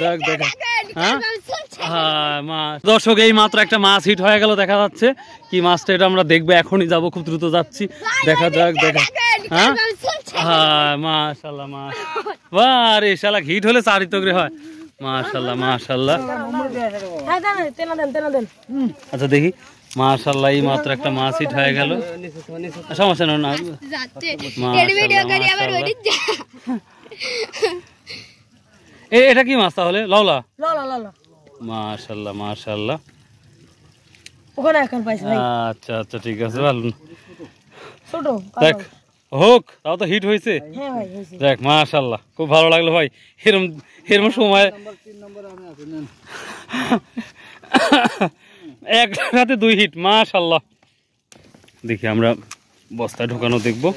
যাক দেখা। হ্যাঁ হ্যাঁ মাছ। দর্শক এই মাত্র একটা মাছ হিট হয়ে গেল দেখা যাচ্ছে। কি মাছটা এটা আমরা দেখবো, এখনই যাবো, খুব দ্রুত যাচ্ছি, দেখা যাক দেখা। হ্যাঁ হ্যাঁ মাশাআল্লাহ মাছ। বাহ রে শালা হিট হলে চারি তগরে হয়। মাশাআল্লাহ মাশাআল্লাহ। আচ্ছা দেখি মাশাআল্লাহ এই মাত্র একটা মাছ হিট হয়ে গেল। সমস্যা না এটা কি মাছ তাহলে? লওলা মাশাআল্লাহ মাশাআল্লাহ। আচ্ছা আচ্ছা ঠিক আছে ভালো। দেখ হোক তাও তো হিট হয়েছে। দেখ মাশাআল্লাহ খুব ভালো লাগলো ভাই। এরম সময় এক রাতে 2 হিট মাশাআল্লাহ। দেখি আমরা বস্তায় ঢোকানো দেখবো।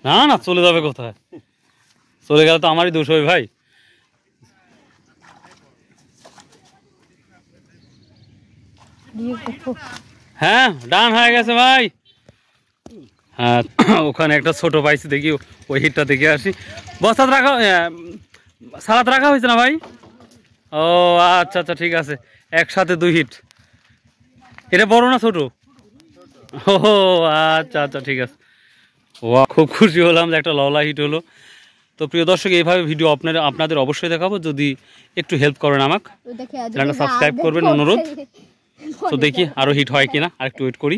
না না চলে যাবে কোথায়? চলে গেলে তো আমারই দোষ হবে ভাই। হ্যাঁ ডান হয়ে গেছে ভাই। হ্যাঁ ওখানে একটা ছোট পাইছি, দেখি ওই হিটটা দেখে আসি। বস্তাত রাখা সালাদ রাখা হয়েছে না ভাই? ও আচ্ছা আচ্ছা ঠিক আছে, একসাথে 2 হিট। এটা বড় না ছোট? ও আচ্ছা আচ্ছা ঠিক আছে। ও খুব খুশি হলাম যে একটা লওলা হিট হলো। তো প্রিয় দর্শক এইভাবে ভিডিও আপনাদের অবশ্যই দেখাবো, যদি একটু হেল্প করেন আমাকে, চ্যানেলটা সাবস্ক্রাইব করবেন অনুরোধ। তো দেখি আরও হিট হয় কিনা, আর একটু ওয়েট করি।